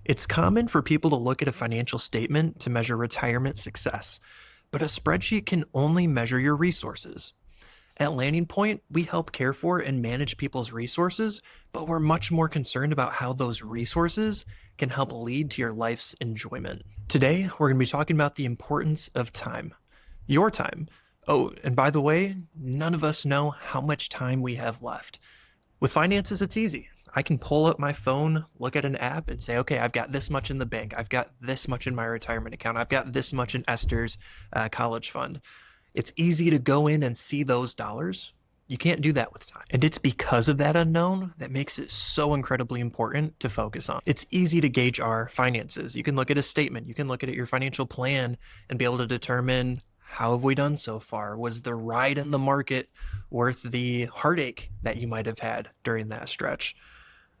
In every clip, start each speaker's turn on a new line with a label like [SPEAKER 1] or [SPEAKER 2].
[SPEAKER 1] It's common for people to look at a financial statement to measure retirement success, but a spreadsheet can only measure your resources. At Landing Point, we help care for and manage people's resources, but we're much more concerned about how those resources can help lead to your life's enjoyment. Today, we're going to be talking about the importance of time. Your time. Oh, and by the way, none of us know how much time we have left. With finances, it's easy. I can pull up my phone, look at an app, and say, okay, I've got this much in the bank. I've got this much in my retirement account. I've got this much in Esther's college fund. It's easy to go in and see those dollars. You can't do that with time. And it's because of that unknown that makes it so incredibly important to focus on. It's easy to gauge our finances. You can look at a statement, you can look at your financial plan and be able to determine, how have we done so far? Was the ride in the market worth the heartache that you might have had during that stretch?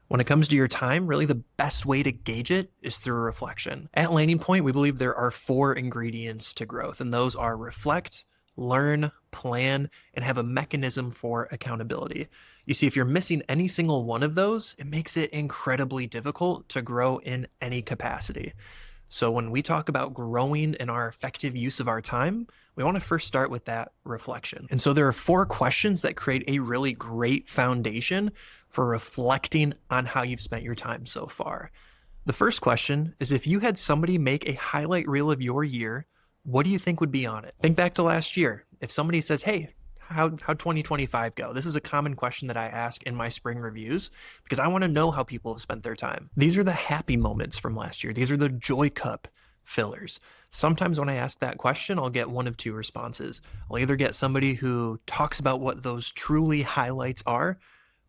[SPEAKER 1] When it comes to your time, really the best way to gauge it is through reflection. At Landing Point, we believe there are 4 ingredients to growth, and those are reflect, learn, plan, and have a mechanism for accountability. You see, if you're missing any single one of those, it makes it incredibly difficult to grow in any capacity. So when we talk about growing in our effective use of our time, we want to first start with that reflection. And so there are 4 questions that create a really great foundation for reflecting on how you've spent your time so far. The first question is, if you had somebody make a highlight reel of your year, what do you think would be on it? Think back to last year. If somebody says, hey, how'd 2025 go? This is a common question that I ask in my spring reviews because I want to know how people have spent their time. These are the happy moments from last year. These are the joy cup fillers. Sometimes when I ask that question, I'll get one of 2 responses. I'll either get somebody who talks about what those truly highlights are,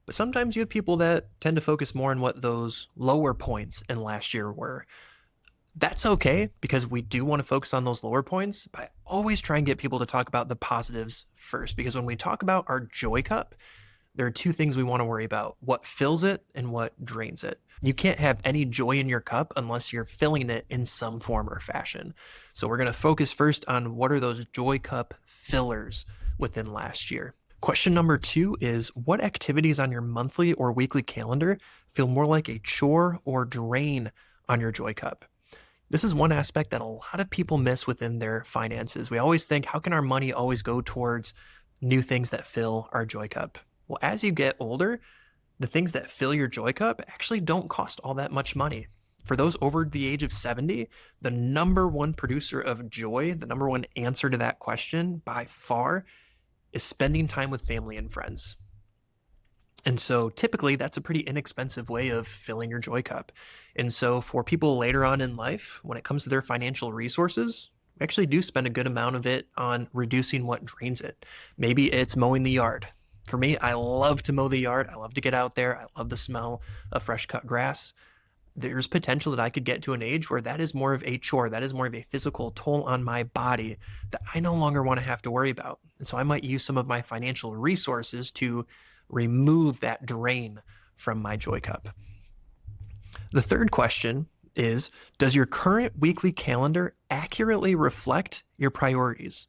[SPEAKER 1] but sometimes you have people that tend to focus more on what those lower points in last year were. That's okay, because we do want to focus on those lower points, but I always try and get people to talk about the positives first, because when we talk about our joy cup, there are 2 things we want to worry about: what fills it and what drains it. You can't have any joy in your cup unless you're filling it in some form or fashion. So we're going to focus first on what are those joy cup fillers within last year. Question number 2 is, what activities on your monthly or weekly calendar feel more like a chore or drain on your joy cup? This is one aspect that a lot of people miss within their finances. We always think, how can our money always go towards new things that fill our joy cup? Well, as you get older, the things that fill your joy cup actually don't cost all that much money. For those over the age of 70, the number one producer of joy, the number one answer to that question by far, is spending time with family and friends. And so typically that's a pretty inexpensive way of filling your joy cup. And so for people later on in life, when it comes to their financial resources, we actually do spend a good amount of it on reducing what drains it. Maybe it's mowing the yard. For me, I love to mow the yard. I love to get out there. I love the smell of fresh cut grass. There's potential that I could get to an age where that is more of a chore. That is more of a physical toll on my body that I no longer want to have to worry about. And so I might use some of my financial resources to remove that drain from my joy cup. The third question is, does your current weekly calendar accurately reflect your priorities?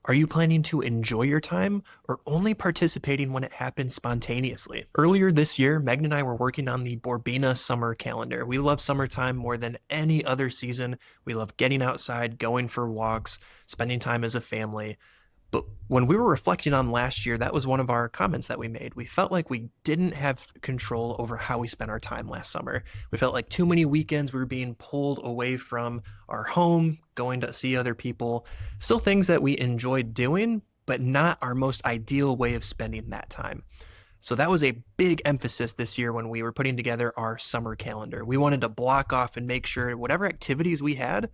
[SPEAKER 1] Are you planning to enjoy your time or only participating when it happens spontaneously? Earlier this year, Megan and I were working on the Borbina summer calendar. We love summertime more than any other season. We love getting outside, going for walks, spending time as a family. But when we were reflecting on last year, that was one of our comments that we made. We felt like we didn't have control over how we spent our time last summer. We felt like too many weekends we were being pulled away from our home, going to see other people. Still things that we enjoyed doing, but not our most ideal way of spending that time. So that was a big emphasis this year when we were putting together our summer calendar. We wanted to block off and make sure whatever activities we had,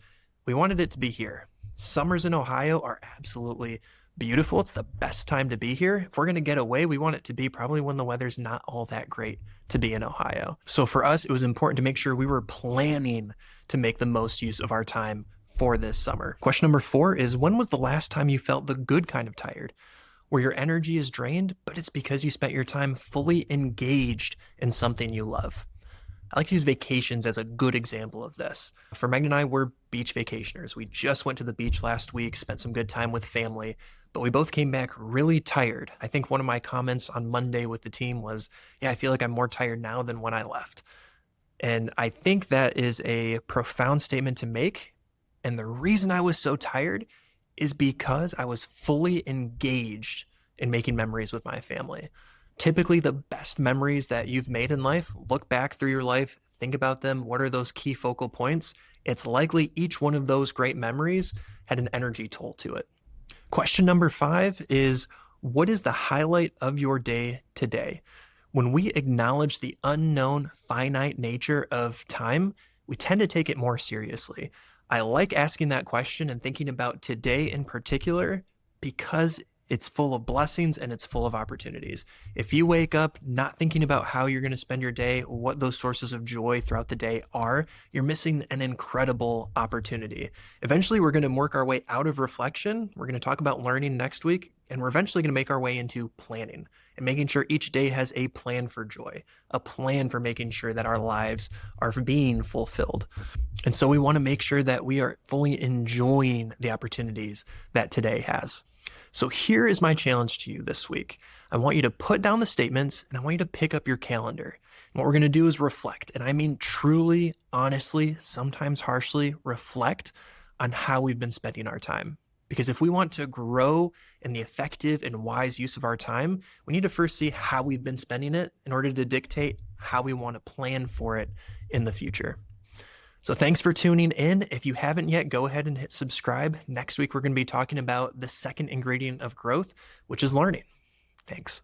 [SPEAKER 1] we wanted it to be here. Summers in Ohio are absolutely beautiful. It's the best time to be here. If we're going to get away, we want it to be probably when the weather's not all that great to be in Ohio. So for us, it was important to make sure we were planning to make the most use of our time for this summer. Question number 4 is, when was the last time you felt the good kind of tired, where your energy is drained, but it's because you spent your time fully engaged in something you love? I like to use vacations as a good example of this. For Megan and I, we're beach vacationers. We just went to the beach last week, spent some good time with family, but we both came back really tired. I think one of my comments on Monday with the team was, yeah, I feel like I'm more tired now than when I left. And I think that is a profound statement to make. And the reason I was so tired is because I was fully engaged in making memories with my family. Typically, the best memories that you've made in life, look back through your life, think about them. What are those key focal points? It's likely each one of those great memories had an energy toll to it. Question number 5 is, what is the highlight of your day today? When we acknowledge the unknown, finite nature of time, we tend to take it more seriously. I like asking that question and thinking about today in particular because it's full of blessings and it's full of opportunities. If you wake up not thinking about how you're going to spend your day, what those sources of joy throughout the day are, you're missing an incredible opportunity. Eventually, we're going to work our way out of reflection. We're going to talk about learning next week, and we're eventually going to make our way into planning and making sure each day has a plan for joy, a plan for making sure that our lives are being fulfilled. And so we want to make sure that we are fully enjoying the opportunities that today has. So here is my challenge to you this week. I want you to put down the statements and I want you to pick up your calendar. And what we're going to do is reflect. And I mean truly, honestly, sometimes harshly reflect on how we've been spending our time. Because if we want to grow in the effective and wise use of our time, we need to first see how we've been spending it in order to dictate how we want to plan for it in the future. So thanks for tuning in. If you haven't yet, go ahead and hit subscribe. Next week, we're going to be talking about the second ingredient of growth, which is learning. Thanks.